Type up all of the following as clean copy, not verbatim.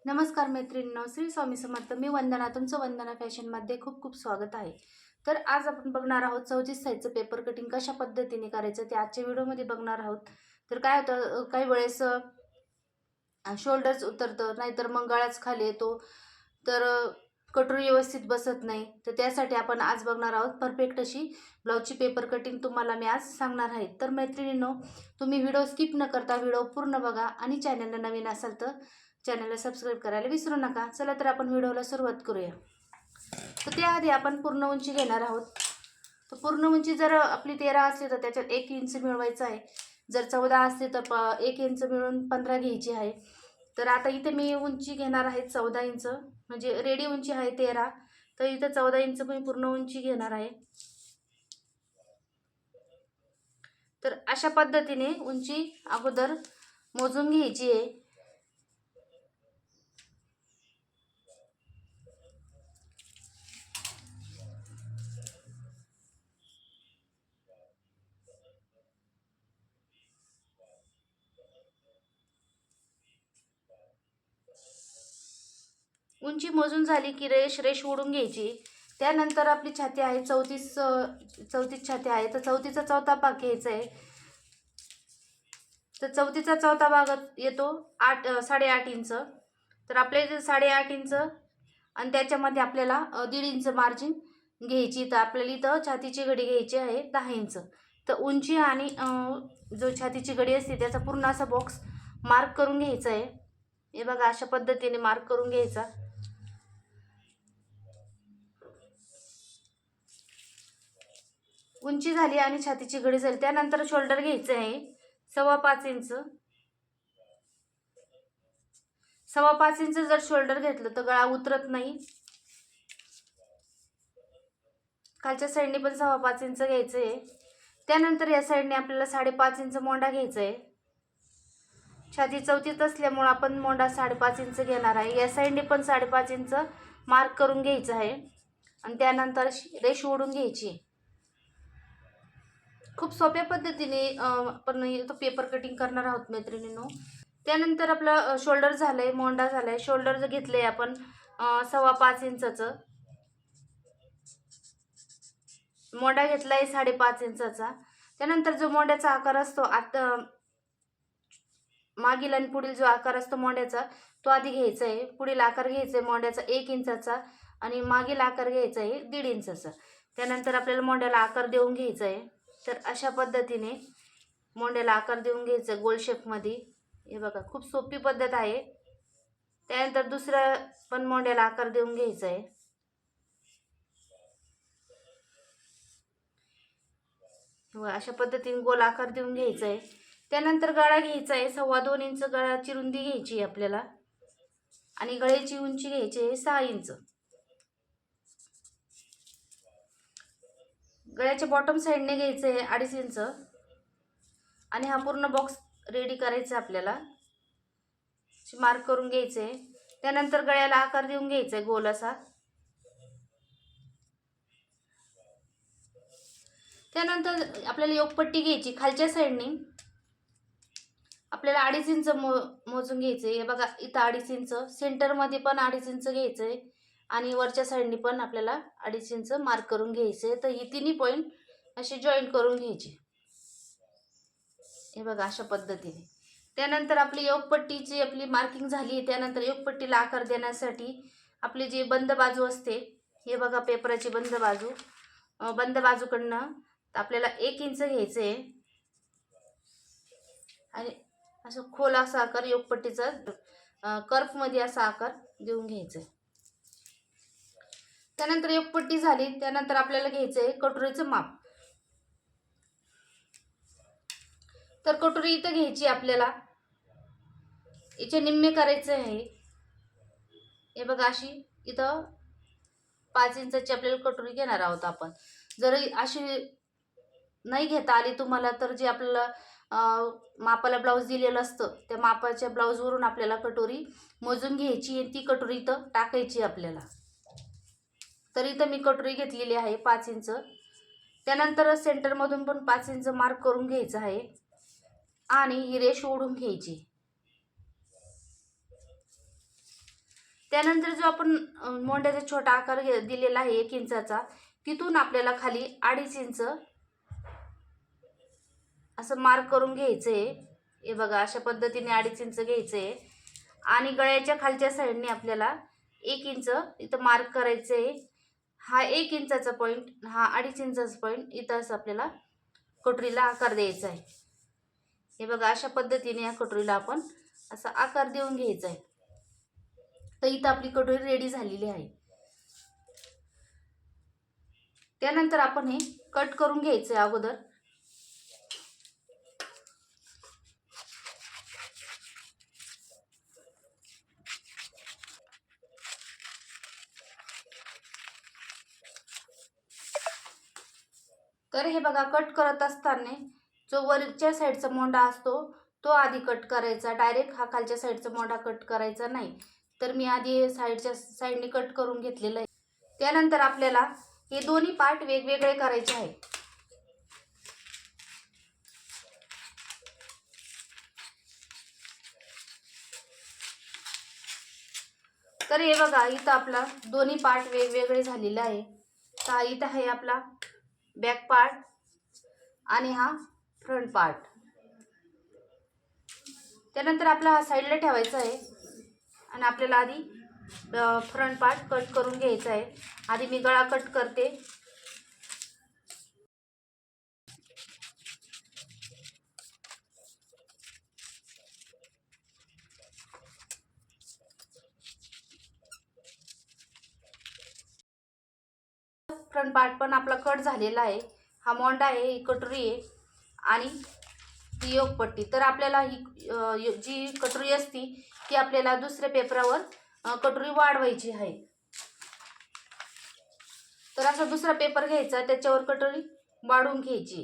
नमस्कार मैत्रिणींनो, श्री स्वामी समर्थ. मी वंदना, तुमचं वंदना फॅशनमध्ये खूप खूप स्वागत आहे. तर आज आपण बघणार आहोत 34 साईजचं पेपर कटिंग कशा पद्धतीने करायचं ते आजच्या व्हिडिओमध्ये बघणार आहोत. तर काय होतं, काही वेळेस शोल्डर्स उतरतं, नाहीतर मग गळाच खाली येतो, तर कटोरी व्यवस्थित बसत नाही. तर त्यासाठी आपण आज बघणार आहोत परफेक्ट अशी ब्लाऊजची पेपर कटिंग तुम्हाला मी आज सांगणार आहे. तर मैत्रिणींनो, तुम्ही व्हिडिओ स्किप न करता व्हिडिओ पूर्ण बघा आणि चॅनलला नवीन असाल तर चॅनलला सबस्क्राईब करायला विसरू नका. चला तर आपण व्हिडिओला सुरुवात करूया. तर त्याआधी आपण पूर्ण उंची घेणार आहोत. तर पूर्ण उंची जर आपली 13 असली तर त्याच्यात 1 इंच मिळवायचं आहे. जर 14 असली तर 1 इंच मिळून 15 घ्यायची आहे. तर आता इथे मी उंची घेणार आहे 14 इंच, म्हणजे रेडी उंची आहे 13, तर इथं 14 इंच मी पूर्ण उंची घेणार आहे. तर अशा पद्धतीने उंची अगोदर मोजून घ्यायची आहे. उंची मोजून झाली की रेष ओढून घ्यायची. त्यानंतर आपली छाती आहे 34 छाती आहे, तर 34चा चौथा भाग घ्यायचा आहे. तर 34चा चौथा भाग येतो 8.5 इंच. तर आपले 8.5 इंच आणि त्याच्यामध्ये आपल्याला 1.5 इंच मार्जिन घ्यायची. तर आपल्याला इथं छातीची घडी घ्यायची आहे 10 इंच. तर उंची आणि जो छातीची घडी असते त्याचा पूर्ण असा बॉक्स मार्क करून घ्यायचा आहे. हे बघा, अशा पद्धतीने मार्क करून घ्यायचा. उंची झाली आणि छातीची घडी झाली. त्यानंतर शोल्डर घ्यायचं आहे 5.25 इंच. 5.25 इंच जर शोल्डर घेतलं तर गळा उतरत नाही. खालच्या साईडने पण 5.25 इंच घ्यायचं आहे. त्यानंतर या साईडने आपल्याला 5.5 इंच मोंडा घ्यायचा आहे. छाती 34 असल्यामुळे आपण मोंडा 5.5 इंच घेणार आहे. या साईडने पण 5.5 इंच मार्क करून घ्यायचं आहे आणि त्यानंतर रेष ओढून घ्यायची. खूप सोप्या पद्धतीने आपण इथं पेपर कटिंग करणार आहोत मैत्रिणींनो. त्यानंतर आपलं शोल्डर झालंय, मोंडा झालाय. शोल्डर जर घेतलंय आपण 5.25 इंचाचं, मोंडा घेतलाय 5.5 इंचाचा. त्यानंतर जो मोंड्याचा आकार असतो, आता मागील आणि पुढील जो आकार असतो मोंड्याचा तो आधी घ्यायचा आहे. पुढील आकार घ्यायचा आहे मोंड्याचा 1 इंचाचा आणि मागील आकार घ्यायचा आहे 1.5 इंचाचा. त्यानंतर आपल्याला मोंड्याला आकार देऊन घ्यायचा आहे. तर अशा पद्धतीने मोंड्याला आकार देऊन घ्यायचं गोल शेपमध्ये. हे बघा, खूप सोपी पद्धत आहे. त्यानंतर दुसऱ्या पण मोंड्याला आकार देऊन घ्यायचा आहे. अशा पद्धतीने गोल आकार देऊन घ्यायचा आहे. त्यानंतर गळा घ्यायचा आहे 2.25 इंच गळाची रुंदी घ्यायची आहे आपल्याला आणि गळ्याची उंची घ्यायची आहे 6 इंच. गळ्याच्या बॉटम साईडने घ्यायचं आहे 2.5 इंच आणि हा पूर्ण बॉक्स रेडी करायचा आपल्याला. मार्क करून घ्यायचं आहे. त्यानंतर गळ्याला आकार देऊन घ्यायचा आहे गोल असा. त्यानंतर आपल्याला योगपट्टी घ्यायची. खालच्या साईडने आपल्याला 2.5 इंच मोजून घ्यायचं आहे. हे बघा, इथं 2.5 इंच, सेंटरमध्ये पण 2.5 इंच घ्यायचं आहे आणि वरच्या साईडने पण आपल्याला 2.5 इंच मार्क करून घ्यायचं आहे. तर ही तिन्ही पॉईंट असे जॉईंट करून घ्यायचे. हे बघा, अशा पद्धतीने. त्यानंतर आपली योगपट्टीची आपली मार्किंग झाली. त्यानंतर योगपट्टीला आकार देण्यासाठी आपली जी बंद बाजू असते, हे बघा पेपराची बंद बाजू, बंद बाजूकडनं आपल्याला 1 इंच घ्यायचं आहे आणि असं खोल असा आकार योगपट्टीचा कर्फमध्ये असा आकार देऊन घ्यायचा आहे. त्यानंतर योगपट्टी झाली. त्यानंतर आपल्याला घ्यायचं आहे कटोरीचं माप. तर कटोरी इथं घ्यायची आपल्याला, याचे निम्मे करायचे आहे. हे बघा, अशी इथं 5 इंचाची आपल्याला कटोरी घेणार आहोत आपण. जर अशी नाही घेता आली तुम्हाला तर जे आपल्याला मापाला ब्लाऊज दिलेलं असतं त्या मापाच्या ब्लाऊजवरून आपल्याला कटोरी मोजून घ्यायची आणि ती कटोरी इथं टाकायची आपल्याला. तर इथं मी कटोरी घेतलेली आहे 5 इंच. त्यानंतर सेंटरमधून पण 5 इंच मार्क करून घ्यायचं आहे आणि ही रेष ओढून घ्यायची. त्यानंतर जो आपण मोंड्याचा छोटा आकार दिलेला आहे 1 इंचाचा, तिथून आपल्याला खाली 2.5 इंच असं मार्क करून घ्यायचं आहे. हे बघा अशा पद्धतीने 2.5 इंच घ्यायचं आहे आणि गळ्याच्या खालच्या साईडने आपल्याला 1 इंच इथं मार्क करायचं आहे. हा 1 इंचाचा पॉईंट, हा 2.5 इंचाचा पॉईंट इथं असं आपल्याला कटोरीला आकार द्यायचा आहे. हे बघा अशा पद्धतीने या कटोरीला आपण असा आकार देऊन घ्यायचा आहे. तर इथं आपली कटोरी रेडी झालेली आहे. त्यानंतर आपण हे कट करून घ्यायचं आहे अगोदर. तर हे बघा कट करत असताना जो वरच्या साईडचा मोंडा असतो तो आधी कट करायचा, डायरेक्ट हा खालच्या साईडचा मोंडा कट करायचा नाही. तर मी आधी साईडच्या साईडने कट करून घेतलेलं आहे. त्यानंतर आपल्याला हे दोन्ही पार्ट वेगवेगळे करायचे आहे. तर हे बघा इथं आपला दोन्ही पार्ट वेगवेगळे झालेले आहे. तर इथं आहे आपला बॅक पार्ट आणि हा फ्रंट पार्ट. त्यानंतर आपला हा साईडला ठेवायचा आहे आणि आपल्याला आधी फ्रंट पार्ट कट करून घ्यायचा आहे. आधी मी गळा कट करते. फ्रंट पार्ट पण आपला कट झालेला आहे. हा मोंडा आहे, ही कटोरी आहे आणि ही योगपट्टी. तर आपल्याला ही जी कटोरी असती ती आपल्याला दुसऱ्या पेपरावर कटोरी वाढवायची आहे. तर असा दुसरा पेपर घ्यायचा, त्याच्यावर कटोरी वाढवून घ्यायची.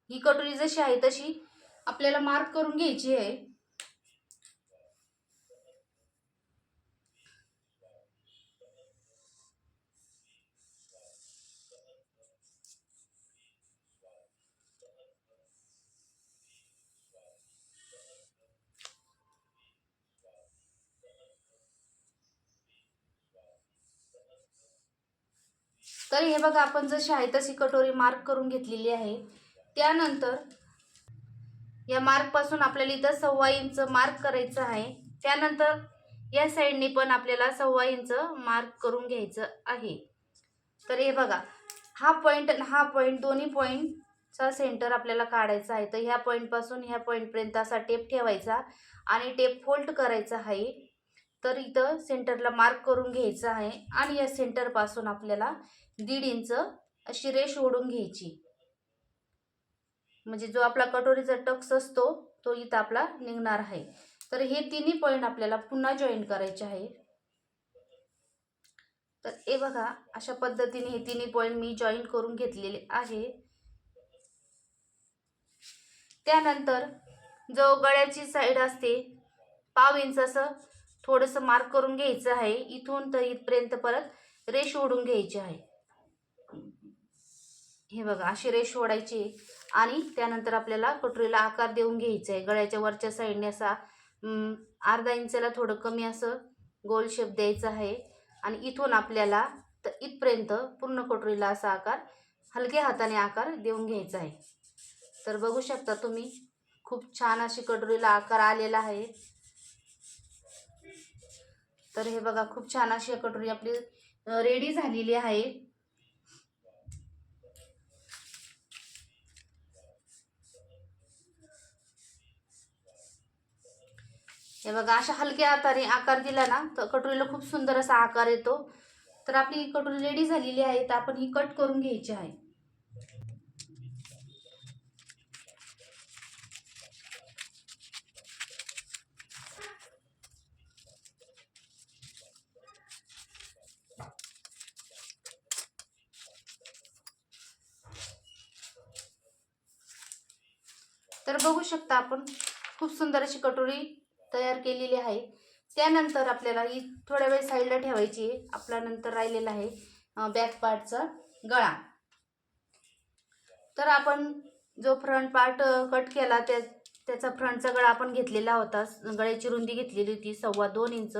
ही कटोरी जशी आहे तशी आपल्याला मार्क करून घ्यायची आहे. तर हे बघा आपण जशी आहे तशी कटोरी मार्क करून घेतलेली आहे. त्यानंतर या मार्क पासून आपल्याला इथं 1.25 इंच मार्क करायचं आहे. त्यानंतर या साईडने पण आपल्याला 1.25 इंच मार्क करून घ्यायचं आहे. तर हे बघा हा पॉईंट आणि हा पॉईंट दोन्ही पॉईंटचा सेंटर आपल्याला काढायचा आहे. तर ह्या पॉईंटपासून ह्या पॉईंटपर्यंत असा टेप ठेवायचा आणि टेप फोल्ड करायचा आहे. तर इथं सेंटरला मार्क करून घ्यायचं आहे आणि या सेंटरपासून आपल्याला 1.5 इंच अशी रेष ओढून घ्यायची. म्हणजे जो आपला कटोरीचा टक्स असतो तो इथं आपला निघणार आहे. तर हे तिन्ही पॉईंट आपल्याला पुन्हा जॉईन करायचे आहे. तर हे बघा अशा पद्धतीने हे तिन्ही पॉईंट मी जॉईन करून घेतलेले आहे. त्यानंतर जो गळ्याची साईड असते 1.5 इंच असं थोडंसं मार्क करून घ्यायचं आहे. इथून तर इथपर्यंत परत रेष ओढून घ्यायची आहे. हे बघा अशी रेष ओढायची आणि त्यानंतर आपल्याला कटोरीला आकार देऊन घ्यायचा आहे. गळ्याच्या वरच्या साईडने असा अर्धा इंचाला थोडं कमी असं गोल शेप द्यायचा आहे आणि इथून आपल्याला तर इथपर्यंत पूर्ण कटोरीला असा आकार हलक्या हाताने आकार देऊन घ्यायचा आहे. तर बघू शकता तुम्ही खूप छान अशी कटोरीला आकार आलेला आहे. तर हे बघा खूप छान अशी कटोरी आपली रेडी झालेली आहे. हे बघा अशा हलक्या हाताने आकार दिला ना तर कटोरीला खूप सुंदर असा आकार येतो. तर आपली कटोरी रेडी झालेली आहे. तर आपण ही कट करून घ्यायची आहे. तर बघू शकता आपण खूप सुंदर अशी कटोरी तयार केलेली आहे. त्यानंतर आपल्याला ही थोड्या वेळ साईडला ठेवायची आहे. आपला नंतर राहिलेला आहे बॅक पार्टचा गळा. तर आपण जो फ्रंट पार्ट कट केला त्याचा फ्रंटचा गळा आपण घेतलेला होता. गळ्याची रुंदी घेतलेली होती 2.25 इंच.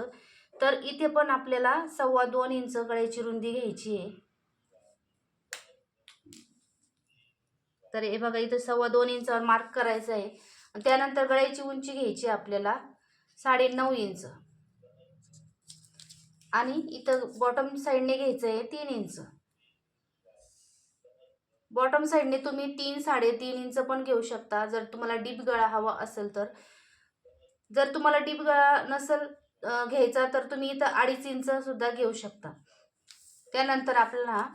तर इथे पण आपल्याला 2.25 इंच गळ्याची रुंदी घ्यायची आहे. तर हे बघा इथे 2.25 इंचावर मार्क करायचं आहे. त्यानंतर गळ्याची उंची घ्यायची आपल्याला 9.5 इंच आणि इथं बॉटम साईडने घ्यायचं आहे 3 इंच. बॉटम साईडने तुम्ही 3-3.5 इंच पण घेऊ शकता जर तुम्हाला डीप गळा हवा असेल तर. जर तुम्हाला डीप गळा नसेल घ्यायचा तर तुम्ही इथं 2.5 इंच सुद्धा घेऊ शकता. त्यानंतर आपल्याला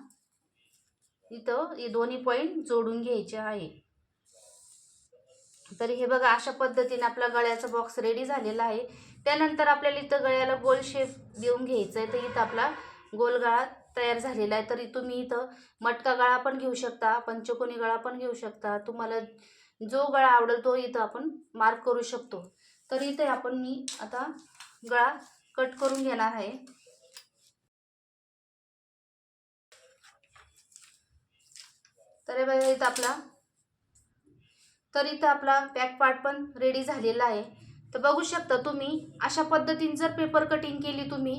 इथं हे दोन्ही पॉईंट जोडून घ्यायचे आहे. तर हे बघा अशा पद्धतीने आपला गळ्याचा बॉक्स रेडी झालेला आहे. त्यानंतर आपल्याला इथं गळ्याला गोल शेप देऊन घ्यायचा आहे. तर इथं आपला गोल गळा तयार झालेला आहे. तर तुम्ही इथं मटका गळा पण घेऊ शकता, पंचकोनी गळा पण घेऊ शकता. तुम्हाला जो गळा आवडेल तो इथं आपण मार्क करू शकतो. तर इथे मी आता गळा कट करून घेणार आहे. तर हे बघा इथं आपला बॅक पार्ट पण रेडी झालेला आहे. तर बघू शकता तुम्ही अशा पद्धतीने जर पेपर कटिंग केली तुम्ही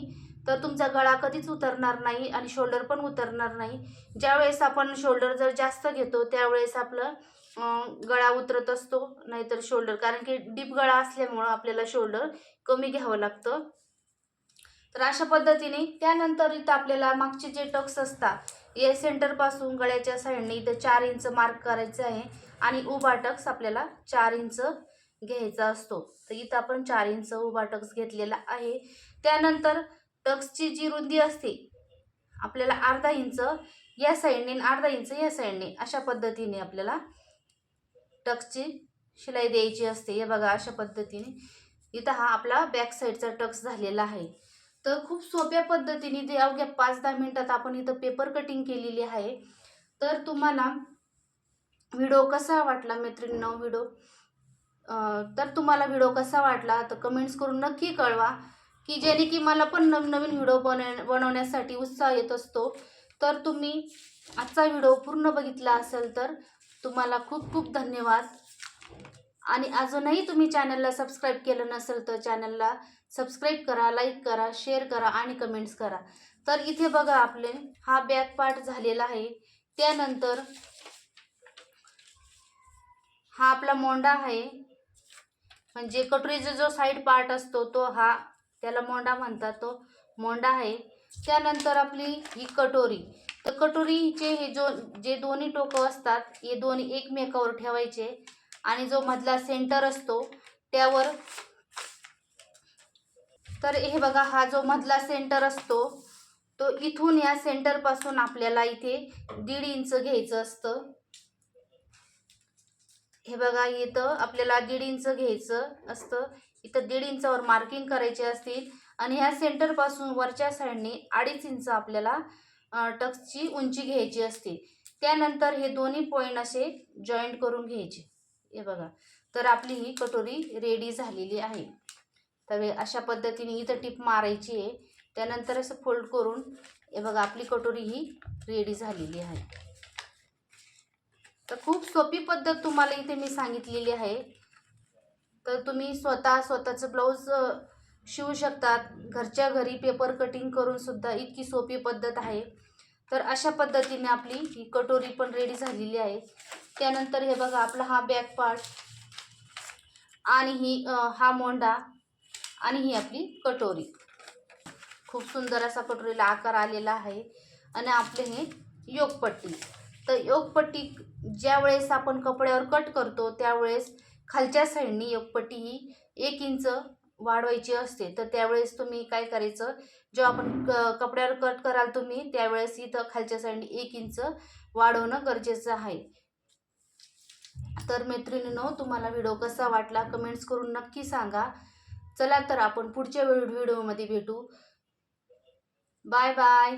तर तुमचा गळा कधीच उतरणार नाही आणि शोल्डर पण उतरणार नाही. ज्यावेळेस आपण शोल्डर जर जास्त घेतो त्यावेळेस आपलं गळा उतरत असतो, नाहीतर शोल्डर, कारण की डीप गळा असल्यामुळं आपल्याला शोल्डर कमी घ्यावं लागतं. तर अशा पद्धतीने त्यानंतर इथं आपल्याला मागचे जे टक्स असतात या सेंटरपासून गळ्याच्या साईडने इथं 4 इंच मार्क करायचं आहे आणि उभा टक्स आपल्याला 4 इंच घ्यायचा असतो. तर इथं आपण 4 इंच उभा टक्स घेतलेला आहे. त्यानंतर टक्सची जी रुंदी असते आपल्याला अर्धा इंच या साईडने अर्धा इंच या साईडने अशा पद्धतीने आपल्याला टक्सची शिलाई द्यायची असते. हे बघा अशा पद्धतीने इथं हा आपला बॅक साईडचा टक्स झालेला आहे. तर खूप सोप्या पद्धतीने ते अवघ्या 5-10 मिनिटात आपण इथं पेपर कटिंग केलेली आहे. तर तुम्हाला व्हिडिओ कसा वाटला मैत्रिणींनो? तर तुम्हाला व्हिडिओ कसा वाटला तर कमेंट्स करून नक्की कळवा, की जेणे की मला पण नवीन व्हिडिओ बनवण्यासाठी उत्साह येत असतो. तर तुम्ही आजचा व्हिडिओ पूर्ण बघितला असेल तर तुम्हाला खूप खूप धन्यवाद. आणि अजूनही तुम्ही चॅनलला सबस्क्राईब केलं नसेल तर चॅनलला सबस्क्राईब करा, लाईक करा, शेअर करा आणि कमेंट्स करा. तर इथे बघा आपले हा बॅक पार्ट झालेला आहे. त्यानंतर हा आपला मोंडा आहे, म्हणजे कटोरीचा जो साईड पार्ट असतो तो हा त्याला मोंडा म्हणतात, तो मोंडा आहे. त्यानंतर आपली ही कटोरी. तर कटोरीचे हे जे दोन्ही टोकं असतात हे दोन्ही एकमेकावर ठेवायचे आणि जो मधला सेंटर असतो त्यावर. तर हे बघा हा जो मधला सेंटर असतो तो इथून या सेंटरपासून आपल्याला इथे 1.5 इंच घ्यायचं असतं. हे बघा इथं आपल्याला 1.5 इंच घ्यायचं असतं. इथं 1.5 इंचावर मार्किंग करायचे असतील आणि ह्या सेंटरपासून वरच्या साईडने 2.5 इंच आपल्याला टक्सची उंची घ्यायची असते. त्यानंतर हे दोन्ही पॉईंट असे जॉईंट करून घ्यायचे. हे बघा, तर आपली ही कटोरी रेडी झालेली आहे. तर अशा पद्धतीने इथं टिप मारायची आहे. त्यानंतर असं फोल्ड करून हे बघा आपली कटोरी ही रेडी झालेली आहे. तर खूप सोपी पद्धत तुम्हाला इथे मी सांगितलेली आहे. तर तुम्ही स्वतःचं ब्लाऊज शिवू शकतात. घरच्या घरी पेपर कटिंग करून सुद्धा इतकी सोपी पद्धत आहे. तर अशा पद्धतीने आपली ही कटोरी पण रेडी झालेली आहे. त्यानंतर हे बघा आपला हा बॅक पार्ट आणि हा मोंडा आणि ही आपली कटोरी. खूप सुंदर असा कटोरीला आकार आलेला आहे. आणि आपले हे योगपट्टी. तर योगपट्टी ज्या वेळेस आपण कपड्यावर कट करतो त्यावेळेस खालच्या साईडनी योगपट्टी ही 1 इंच वाढवायची असते. तर त्यावेळेस तुम्ही काय करायचं, जेव्हा आपण कपड्यावर कट कराल तुम्ही त्यावेळेस इथं खालच्या साईडनी 1 इंच वाढवणं गरजेचं आहे. तर मैत्रिणींनो, तुम्हाला व्हिडिओ कसा वाटला कमेंट्स करून नक्की सांगा. चला तर आपण पुढच्या व्हिडिओमध्ये भेटू. Bye bye.